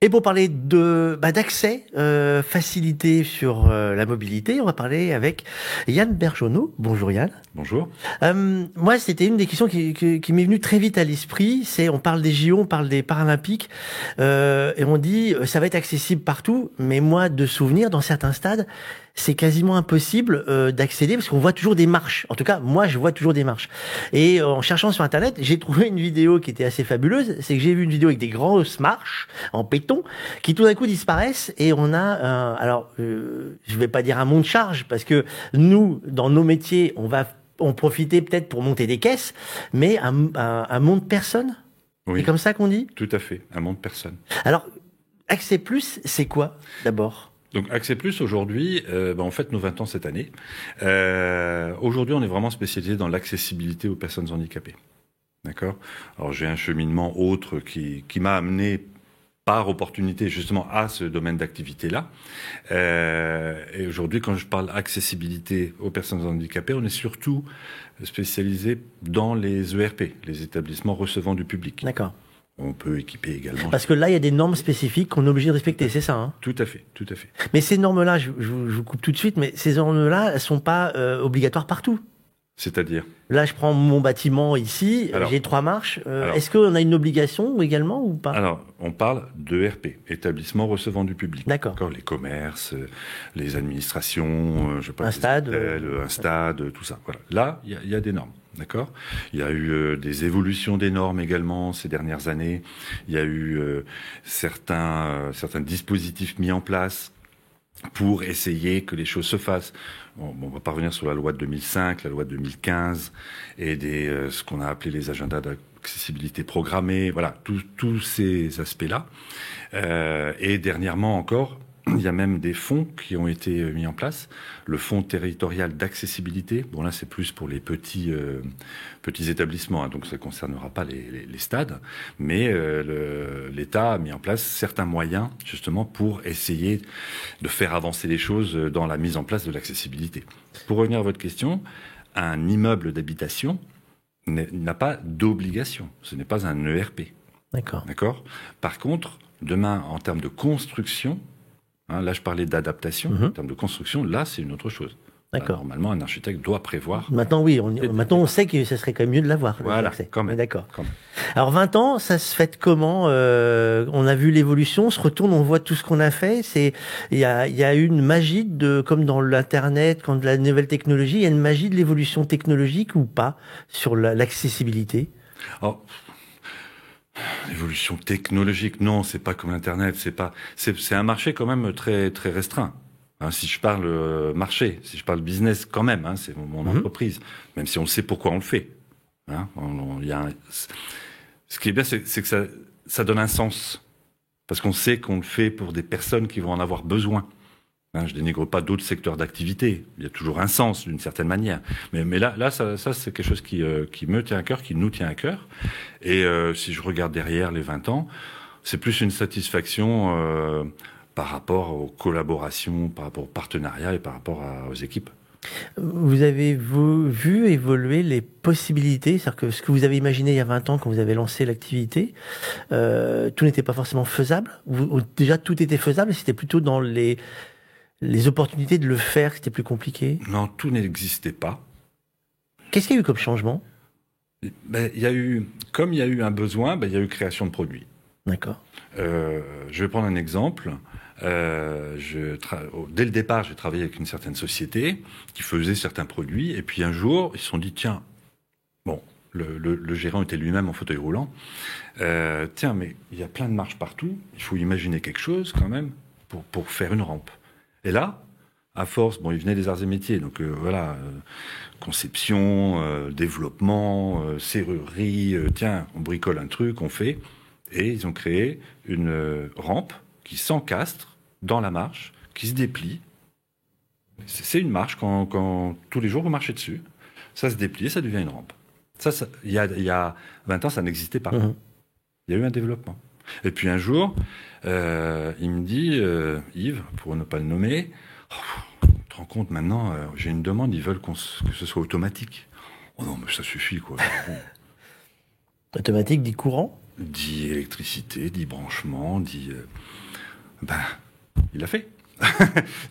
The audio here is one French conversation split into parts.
Et pour parler d'accès, facilité sur la mobilité, on va parler avec Yann Bergeonneau. Bonjour Yann. Bonjour. Moi, c'était une des questions qui m'est venue très vite à l'esprit. On parle des JO, on parle des Paralympiques, et on dit ça va être accessible partout. Mais moi, de souvenir, dans certains stades, c'est quasiment impossible d'accéder parce qu'on voit toujours des marches. En tout cas, moi, je vois toujours des marches. Et en cherchant sur Internet, j'ai trouvé une vidéo qui était assez fabuleuse. C'est que j'ai vu une vidéo avec des grosses marches en béton qui tout d'un coup disparaissent et on a, je vais pas dire un monte charge parce que nous, dans nos métiers, on va en profiter peut-être pour monter des caisses, mais un monte personne. Oui. C'est comme ça qu'on dit? Tout à fait, un monte personne. Alors, Accès Plus, c'est quoi d'abord? Donc Accès Plus, aujourd'hui, on fête nos 20 ans cette année. Aujourd'hui, on est vraiment spécialisé dans l'accessibilité aux personnes handicapées. D'accord ? Alors j'ai un cheminement autre qui m'a amené par opportunité justement à ce domaine d'activité-là. Et aujourd'hui, quand je parle accessibilité aux personnes handicapées, on est surtout spécialisé dans les ERP, les établissements recevant du public. D'accord. On peut équiper également. Parce que là, il y a des normes spécifiques qu'on est obligé de respecter, c'est ça, hein? Tout à fait, tout à fait. Mais ces normes-là, je vous coupe tout de suite, mais ces normes-là, elles sont pas obligatoires partout. C'est-à-dire ? Là, je prends mon bâtiment ici, j'ai 3 marches. Est-ce qu'on a une obligation également ou pas? Alors, on parle d'ERP, établissements recevant du public. D'accord. Les commerces, les administrations, un stade, un stade, tout ça. Voilà. Là, il y a des normes. D'accord. Il y a eu des évolutions des normes également ces dernières années. Il y a eu certains dispositifs mis en place pour essayer que les choses se fassent. On va pas revenir sur la loi de 2005, la loi de 2015 et ce qu'on a appelé les agendas d'accessibilité programmée. Voilà, tous ces aspects-là. Et dernièrement encore, il y a même des fonds qui ont été mis en place. Le fonds territorial d'accessibilité. Bon là, c'est plus pour les petits établissements, hein, donc ça ne concernera pas les stades. Mais l'État a mis en place certains moyens justement pour essayer de faire avancer les choses dans la mise en place de l'accessibilité. Pour revenir à votre question, un immeuble d'habitation n'a pas d'obligation. Ce n'est pas un ERP. D'accord. D'accord. Par contre, demain, en termes de construction, là, je parlais d'adaptation. En termes de construction, là, c'est une autre chose. D'accord. Là, normalement, un architecte doit prévoir. Maintenant, oui. Maintenant, on sait que ça serait quand même mieux de l'avoir. Voilà, quand même. D'accord. Quand même. Alors, 20 ans, ça se fête comment? On a vu l'évolution, on se retourne, on voit tout ce qu'on a fait. Il y a eu une magie comme dans l'Internet, quand de la nouvelle technologie, il y a une magie de l'évolution technologique ou pas sur l'accessibilité? Alors, l'évolution technologique, non, c'est pas comme Internet, c'est un marché quand même très très restreint. Hein, si je parle marché, si je parle business, quand même, hein, c'est mon entreprise, même si on sait pourquoi on le fait. Hein, ce qui est bien, c'est que ça donne un sens, parce qu'on sait qu'on le fait pour des personnes qui vont en avoir besoin. Hein, je dénigre pas d'autres secteurs d'activité. Il y a toujours un sens d'une certaine manière. Mais là, ça c'est quelque chose qui me tient à cœur, qui nous tient à cœur. Et si je regarde derrière les 20 ans, c'est plus une satisfaction par rapport aux collaborations, par rapport aux partenariats et par rapport aux équipes. Vous avez vu évoluer les possibilités, c'est-à-dire que ce que vous avez imaginé il y a 20 ans quand vous avez lancé l'activité, tout n'était pas forcément faisable? Déjà, tout était faisable, c'était plutôt dans les opportunités de le faire, c'était plus compliqué? Non, tout n'existait pas. Qu'est-ce qu'il y a eu comme changement? Comme il y a eu un besoin, il y a eu création de produits. D'accord. Je vais prendre un exemple. Dès le départ, j'ai travaillé avec une certaine société qui faisait certains produits. Et puis un jour, ils se sont dit, tiens, bon, le gérant était lui-même en fauteuil roulant. Tiens, mais il y a plein de marches partout. Il faut imaginer quelque chose quand même pour faire une rampe. Et là, à force, il venait des arts et métiers, donc conception, développement, serrurerie, tiens, on bricole un truc, on fait. Et ils ont créé une rampe qui s'encastre dans la marche, qui se déplie. C'est une marche, quand tous les jours vous marchez dessus, ça se déplie et ça devient une rampe. Ça, il y a 20 ans, ça n'existait pas. Il y a eu un développement. Et puis un jour, il me dit, Yves, pour ne pas le nommer, tu te rends compte maintenant, j'ai une demande, ils veulent que ce soit automatique. Oh non, mais ça suffit, quoi. Automatique dit courant? dit électricité, dit branchement, dit... il l'a fait.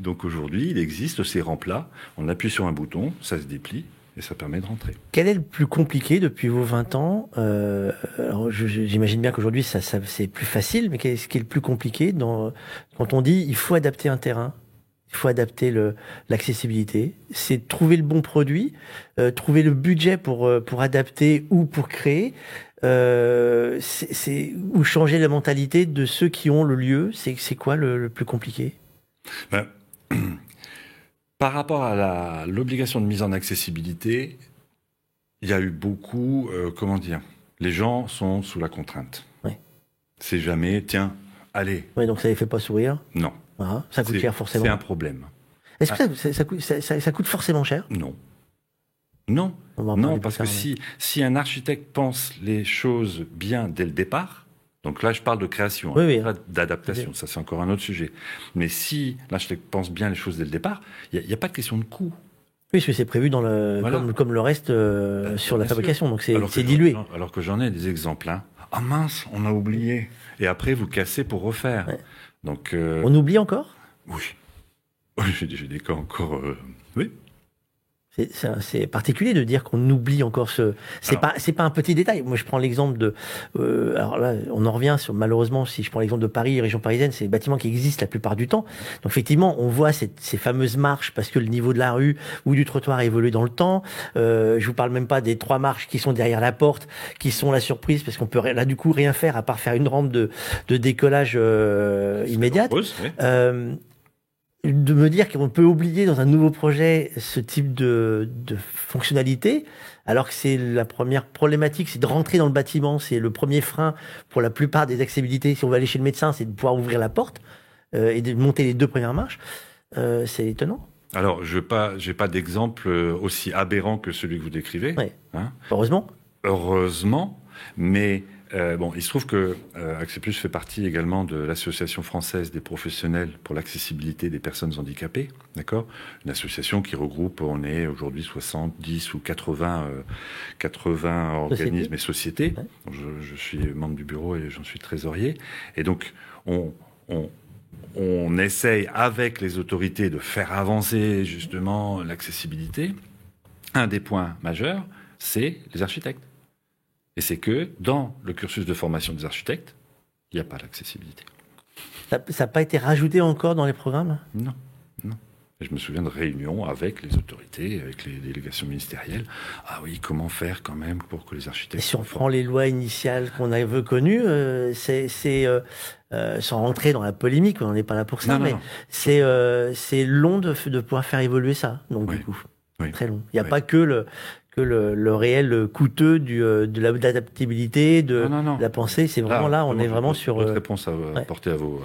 Donc aujourd'hui, il existe ces rampes-là. On appuie sur un bouton, ça se déplie et ça permet de rentrer. Quel est le plus compliqué depuis vos 20 ans alors j'imagine bien qu'aujourd'hui, ça c'est plus facile, mais qu'est-ce qui est le plus compliqué quand on dit il faut adapter un terrain, il faut adapter l'accessibilité, c'est trouver le bon produit, trouver le budget pour adapter ou pour créer, ou changer la mentalité de ceux qui ont le lieu. C'est quoi le plus compliqué? Par rapport à l'obligation de mise en accessibilité, il y a eu beaucoup, comment dire, les gens sont sous la contrainte. Oui. C'est jamais, tiens, allez. Oui, donc ça les fait pas sourire? Non. Ah, ça coûte cher forcément. C'est un problème. Est-ce que ça coûte forcément cher? Non. Non. Non, parce que si un architecte pense les choses bien dès le départ, donc là je parle de création, oui. D'adaptation, ça c'est encore un autre sujet. Mais si l'architecte pense bien les choses dès le départ, il n'y a pas de question de coût. Oui, parce que c'est prévu dans comme le reste sur la fabrication, donc c'est dilué. Alors que j'en ai des exemples. Ah mince, on a oublié. Et après vous cassez pour refaire. Ouais. Donc on oublie encore? Oui. J'ai des cas encore. Oui. C'est particulier de dire qu'on oublie encore c'est pas un petit détail. Moi, je prends l'exemple de, alors là, on en revient sur, malheureusement, si je prends l'exemple de Paris, région parisienne, c'est des bâtiments qui existent la plupart du temps. Donc, effectivement, on voit ces fameuses marches parce que le niveau de la rue ou du trottoir a évolué dans le temps. Je vous parle même pas des 3 marches qui sont derrière la porte, qui sont la surprise parce qu'on peut là, du coup, rien faire à part faire une rampe de décollage immédiate. De me dire qu'on peut oublier dans un nouveau projet ce type de fonctionnalité, alors que c'est la première problématique, c'est de rentrer dans le bâtiment, c'est le premier frein pour la plupart des accessibilités. Si on veut aller chez le médecin, c'est de pouvoir ouvrir la porte et de monter les 2 premières marches. C'est étonnant. Alors, j'ai pas d'exemple aussi aberrant que celui que vous décrivez. Ouais. Heureusement. Heureusement, mais... il se trouve que Accès+ fait partie également de l'Association française des professionnels pour l'accessibilité des personnes handicapées, d'accord ? Une association qui regroupe, on est aujourd'hui 70 ou 80 organismes et sociétés. Ouais. Je suis membre du bureau et j'en suis trésorier. Et donc, on essaye avec les autorités de faire avancer justement l'accessibilité. Un des points majeurs, c'est les architectes. Et c'est que dans le cursus de formation des architectes, il n'y a pas l'accessibilité. Ça n'a pas été rajouté encore dans les programmes ? Non. Et je me souviens de réunions avec les autorités, avec les délégations ministérielles. Ah oui, comment faire quand même pour que les architectes... Et si on prend les lois initiales qu'on avait connues, sans rentrer dans la polémique, on n'est pas là pour ça, non. C'est long de pouvoir faire évoluer ça, donc du coup. Oui. Très long. Il n'y a pas que le réel coûteux de l'adaptabilité, de la pensée. C'est vraiment là, on est vraiment sur... Votre réponse à apporter à vos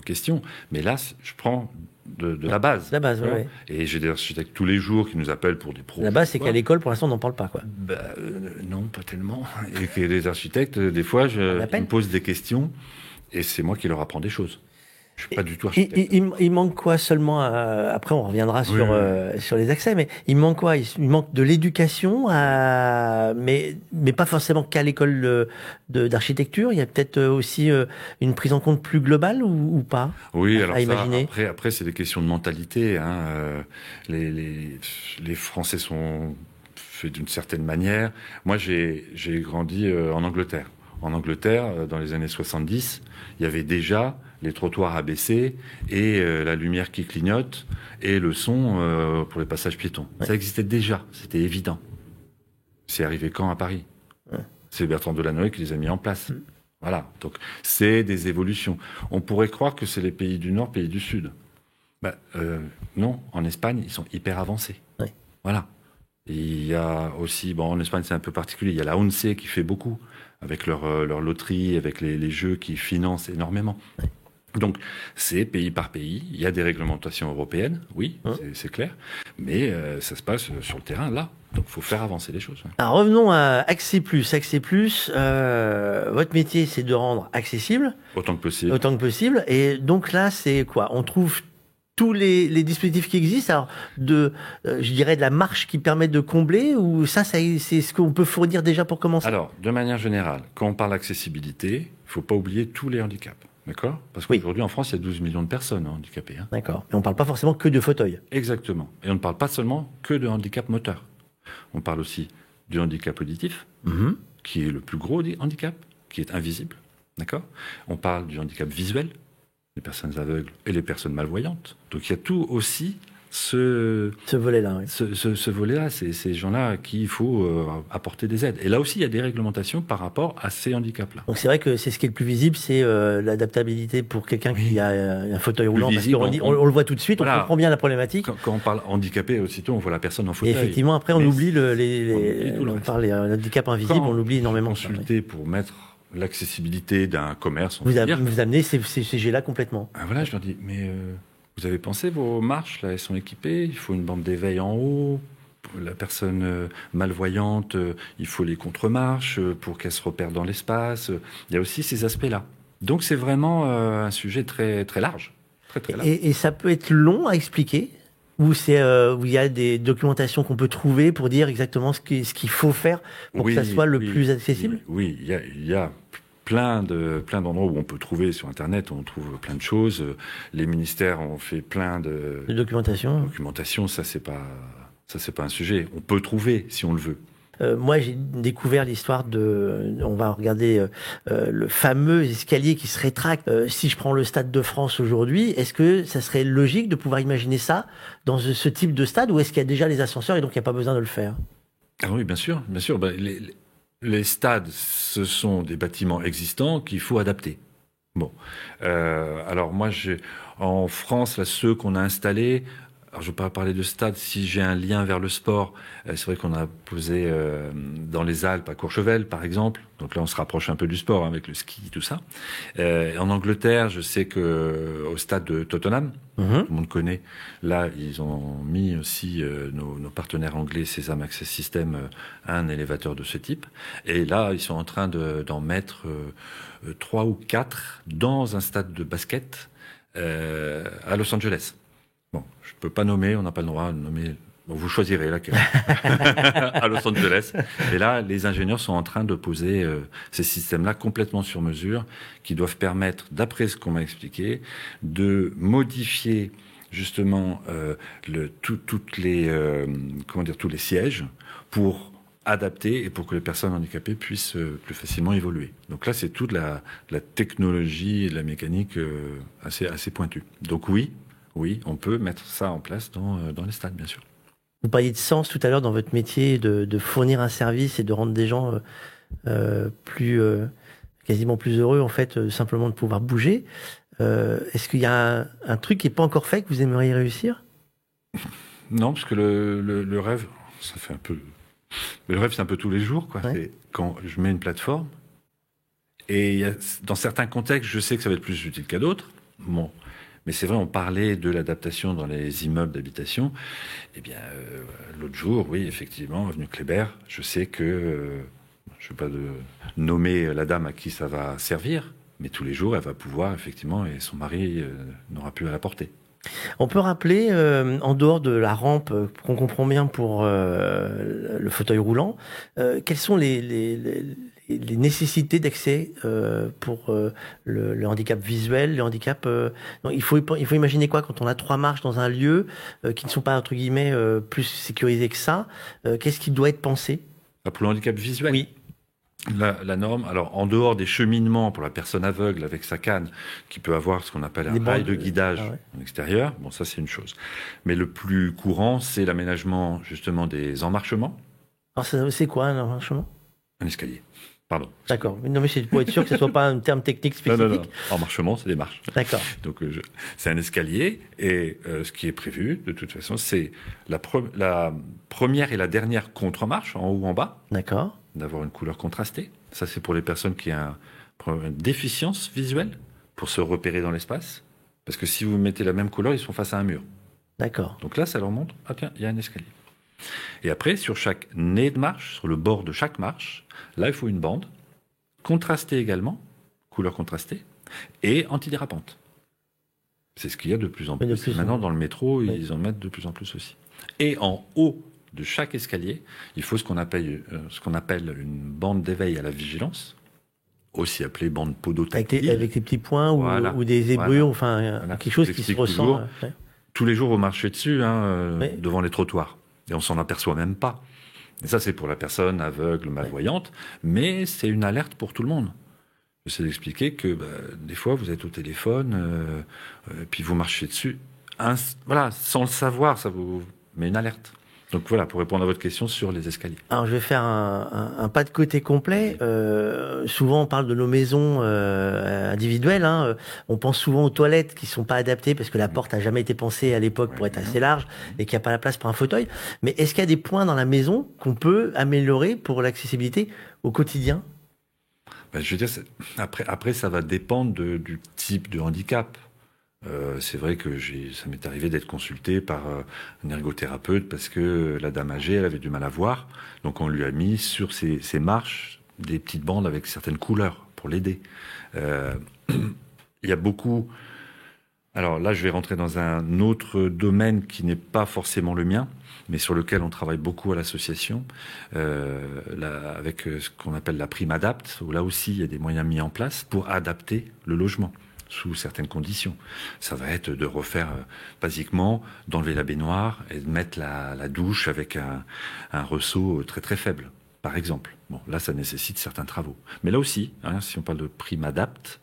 questions. Mais là, je prends de la base. La base, oui. Et j'ai des architectes tous les jours qui nous appellent pour des projets. La base, c'est qu'à l'école, pour l'instant, on n'en parle pas, quoi. Non, pas tellement. Et que les architectes, des fois, ils me posent des questions et c'est moi qui leur apprends des choses. Je suis pas du tout architecte. Il manque quoi seulement après on reviendra sur les accès, mais il manque quoi? Il manque de l'éducation, mais pas forcément qu'à l'école d'architecture. Il y a peut-être aussi une prise en compte plus globale ou pas? Oui, alors après c'est des questions de mentalité. Les Français sont faits d'une certaine manière. Moi j'ai grandi en Angleterre. En Angleterre, dans les années 70, il y avait déjà les trottoirs abaissés et la lumière qui clignote et le son pour les passages piétons. Ouais. Ça existait déjà, c'était évident. C'est arrivé quand à Paris? C'est Bertrand Delanoë qui les a mis en place. Voilà, donc c'est des évolutions. On pourrait croire que c'est les pays du Nord, pays du Sud. Non, en Espagne, ils sont hyper avancés. Ouais. Voilà. Et il y a aussi, en Espagne c'est un peu particulier, il y a la ONCE qui fait beaucoup, avec leur loterie, avec les jeux qui financent énormément. Ouais. Donc, c'est pays par pays. Il y a des réglementations européennes, oui, c'est clair. Mais ça se passe sur le terrain, là. Donc, il faut faire avancer les choses. Ouais. Alors, revenons à Accès+. Accès+, votre métier, c'est de rendre accessible. Autant que possible. Autant que possible. Et donc là, c'est quoi? On trouve tous les dispositifs qui existent, alors je dirais de la marche qui permet de combler, ou ça c'est ce qu'on peut fournir déjà pour commencer? Alors, de manière générale, quand on parle d'accessibilité, il ne faut pas oublier tous les handicaps, d'accord? Parce qu'aujourd'hui, en France, il y a 12 millions de personnes handicapées. Hein. D'accord. Mais on ne parle pas forcément que de fauteuil. Exactement. Et on ne parle pas seulement que de handicap moteur. On parle aussi du handicap auditif, qui est le plus gros handicap, qui est invisible, d'accord? On parle du handicap visuel, les personnes aveugles et les personnes malvoyantes. Donc il y a tout aussi ce volet-là. Oui. Ce volet-là, c'est ces gens-là à qui il faut apporter des aides. Et là aussi, il y a des réglementations par rapport à ces handicaps-là. Donc c'est vrai que c'est ce qui est le plus visible, c'est l'adaptabilité pour quelqu'un qui a un fauteuil roulant. Visible, parce on le voit tout de suite, voilà. On comprend bien la problématique. Quand on parle handicapé, aussitôt, on voit la personne en fauteuil. Et effectivement, après, on oublie on parle handicap invisible, on oublie énormément. Consulter pour mettre l'accessibilité d'un commerce. Vous amenez ces G-là complètement. Ah, voilà, je leur dis, mais vous avez pensé, vos marches, là, elles sont équipées, il faut une bande d'éveil en haut. Pour la personne malvoyante, il faut les contre-marches pour qu'elle se repère dans l'espace. Il y a aussi ces aspects-là. Donc c'est vraiment un sujet très, très large. Très, très large. Et ça peut être long à expliquer, où il y a des documentations qu'on peut trouver pour dire exactement ce qu'il faut faire pour que ça soit le plus accessible? Oui, il y a plein d'endroits où on peut trouver sur Internet, on trouve plein de choses. Les ministères ont fait plein de documentation. Ça, c'est pas un sujet. On peut trouver si on le veut. Moi, j'ai découvert l'histoire on va regarder le fameux escalier qui se rétracte. Si je prends le Stade de France aujourd'hui, est-ce que ça serait logique de pouvoir imaginer ça dans ce type de stade, ou est-ce qu'il y a déjà les ascenseurs et donc il n'y a pas besoin de le faire? Ah oui, bien sûr. Les stades, ce sont des bâtiments existants qu'il faut adapter. Bon. Alors moi, en France, là, ceux qu'on a installés, alors je ne vais pas parler de stade, si j'ai un lien vers le sport, c'est vrai qu'on a posé dans les Alpes, à Courchevel par exemple, donc là on se rapproche un peu du sport, hein, avec le ski, tout ça. En Angleterre, je sais que au stade de Tottenham, tout le monde connaît, là ils ont mis aussi nos partenaires anglais, Sesame Access System, un élévateur de ce type, et là ils sont en train d'en mettre 3 ou 4 dans un stade de basket à Los Angeles. Bon, je peux pas nommer, on n'a pas le droit de nommer. Bon, vous choisirez laquelle. À Los Angeles. Et là, les ingénieurs sont en train de poser ces systèmes-là complètement sur mesure, qui doivent permettre, d'après ce qu'on m'a expliqué, de modifier justement tous les sièges pour adapter et pour que les personnes handicapées puissent plus facilement évoluer. Donc là, c'est toute la technologie et de la mécanique assez pointue. Donc oui, on peut mettre ça en place dans les stades, bien sûr. Vous parliez de sens tout à l'heure dans votre métier, de fournir un service et de rendre des gens quasiment plus heureux, en fait, simplement de pouvoir bouger. Est-ce qu'il y a un truc qui n'est pas encore fait que vous aimeriez réussir? Non, parce que le rêve, ça fait un peu... Mais le rêve, c'est un peu tous les jours, quoi. Ouais. C'est quand je mets une plateforme, et dans certains contextes, je sais que ça va être plus utile qu'à d'autres. Bon. Mais c'est vrai, on parlait de l'adaptation dans les immeubles d'habitation. Eh bien, l'autre jour, oui, effectivement, avenue Kléber, je sais que, je ne vais pas nommer la dame à qui ça va servir, mais tous les jours, elle va pouvoir, effectivement, et son mari n'aura plus à la porter. On peut rappeler, en dehors de la rampe qu'on comprend bien pour le fauteuil roulant, quelles sont les nécessités d'accès pour le handicap visuel, le handicap... Donc il faut imaginer quoi quand on a 3 marches dans un lieu qui ne sont pas, entre guillemets, plus sécurisées que ça? Qu'est-ce qui doit être pensé? Pour le handicap visuel? Oui. La norme, alors en dehors des cheminements pour la personne aveugle avec sa canne, qui peut avoir ce qu'on appelle un rail de guidage en extérieur, bon ça c'est une chose. Mais le plus courant, c'est l'aménagement justement des emmarchements. Alors c'est quoi un emmarchement? Un escalier. Pardon. D'accord. Non, mais c'est pour être sûr que ce ne soit pas un terme technique spécifique. Non. Emmarchement, c'est des marches. D'accord. Donc, c'est un escalier, et ce qui est prévu, de toute façon, c'est la première et la dernière contre-marche, en haut ou en bas. D'accord. D'avoir une couleur contrastée. Ça, c'est pour les personnes qui ont une déficience visuelle, pour se repérer dans l'espace. Parce que si vous mettez la même couleur, ils sont face à un mur. D'accord. Donc là, ça leur montre, ah tiens, il y a un escalier. Et après, sur chaque nez de marche, sur le bord de chaque marche, là, il faut une bande, contrastée également, couleur contrastée, et antidérapante. C'est ce qu'il y a de plus en Oui, de plus. plus en Maintenant, plus. dans le métro, Oui. ils en mettent de plus en plus aussi. Et en haut de chaque escalier, il faut ce qu'on appelle une bande d'éveil à la vigilance, aussi appelée bande Avec podotactile. les petits points Voilà. ou des zébrures, Voilà. enfin, Voilà. quelque chose qui se J'explique ressent. toujours. Ouais. Tous les jours, vous marchez dessus, Oui. devant les trottoirs. Et on s'en aperçoit même pas. Et ça, c'est pour la personne aveugle, malvoyante, mais c'est une alerte pour tout le monde. J'essaie d'expliquer que des fois, vous êtes au téléphone, puis vous marchez dessus. Voilà, sans le savoir, ça vous met une alerte. Donc voilà, pour répondre à votre question sur les escaliers. Alors, je vais faire un pas de côté complet. Souvent, on parle de nos maisons individuelles. Hein. On pense souvent aux toilettes qui sont pas adaptées parce que la porte a jamais été pensée à l'époque pour être assez large et qu'il n'y a pas la place pour un fauteuil. Mais est-ce qu'il y a des points dans la maison qu'on peut améliorer pour l'accessibilité au quotidien? Je veux dire, après, ça va dépendre du type de handicap. C'est vrai que ça m'est arrivé d'être consulté par un ergothérapeute parce que la dame âgée, elle avait du mal à voir. Donc on lui a mis sur ses marches des petites bandes avec certaines couleurs pour l'aider. Il y a beaucoup... Alors là, je vais rentrer dans un autre domaine qui n'est pas forcément le mien, mais sur lequel on travaille beaucoup à l'association, avec ce qu'on appelle la prime adapt, où là aussi, il y a des moyens mis en place pour adapter le logement sous certaines conditions. Ça va être de refaire, basiquement, d'enlever la baignoire et de mettre la douche avec un ressaut très très faible, par exemple. Bon, là, ça nécessite certains travaux. Mais là aussi, si on parle de prime adapt,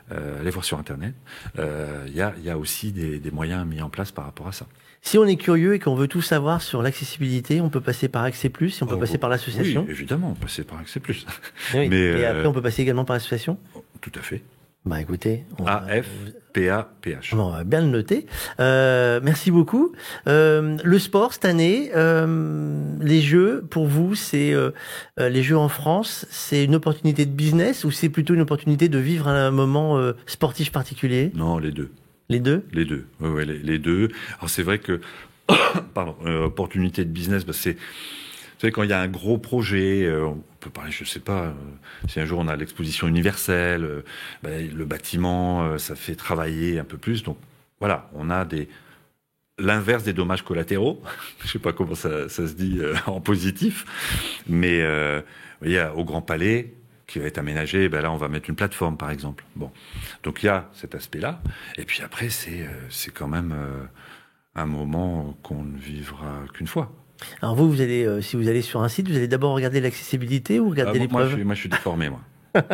allez voir sur Internet, il y a aussi des moyens mis en place par rapport à ça. Si on est curieux et qu'on veut tout savoir sur l'accessibilité, on peut passer par Accès Plus, on peut passer par l'association. Oui, évidemment, on peut passer par Accès Plus. Oui. Mais, et après, on peut passer également par l'association. Tout à fait. Bah écoutez, AFPAPH. On va bien le noter. Merci beaucoup. Le sport cette année, les jeux pour vous, c'est les jeux en France, c'est une opportunité de business ou c'est plutôt une opportunité de vivre un moment sportif particulier? Non, les deux. Les deux? Les deux. Oui, les deux. Alors c'est vrai que, pardon, opportunité de business, c'est. Vous savez, quand il y a un gros projet, on peut parler, je sais pas, si un jour on a l'exposition universelle, le bâtiment, ça fait travailler un peu plus. Donc voilà, on a l'inverse des dommages collatéraux. Je sais pas comment ça se dit en positif, mais il y a au Grand Palais qui va être aménagé. Là, on va mettre une plateforme, par exemple. Bon, donc il y a cet aspect-là. Et puis après, c'est quand même un moment qu'on ne vivra qu'une fois. Alors vous allez, si vous allez sur un site, vous allez d'abord regarder l'accessibilité ou regarder les preuves? Moi, je suis déformé, moi.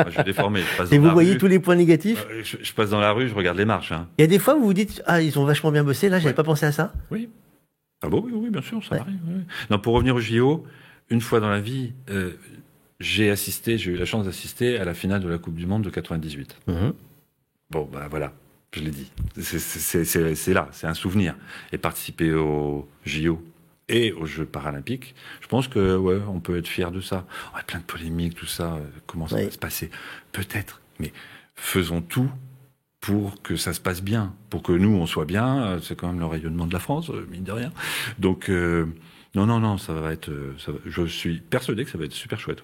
Je suis déformé. Et vous voyez tous les points négatifs? Je passe dans la rue, je regarde les marches. Il y a des fois où vous vous dites, ah, ils ont vachement bien bossé, là, j'avais pas pensé à ça. Oui. Ah bon, oui, bien sûr, ça m'arrive. Oui. Non, pour revenir au JO, une fois dans la vie, j'ai eu la chance d'assister à la finale de la Coupe du Monde de 98. Bon, voilà. Je l'ai dit. C'est là, c'est un souvenir. Et participer aux JO et aux Jeux paralympiques, je pense que on peut être fier de ça. On a plein de polémiques, tout ça, comment ça va se passer? Peut-être, mais faisons tout pour que ça se passe bien, pour que nous on soit bien. C'est quand même le rayonnement de la France, mine de rien. Donc non, ça va être. Je suis persuadé que ça va être super chouette.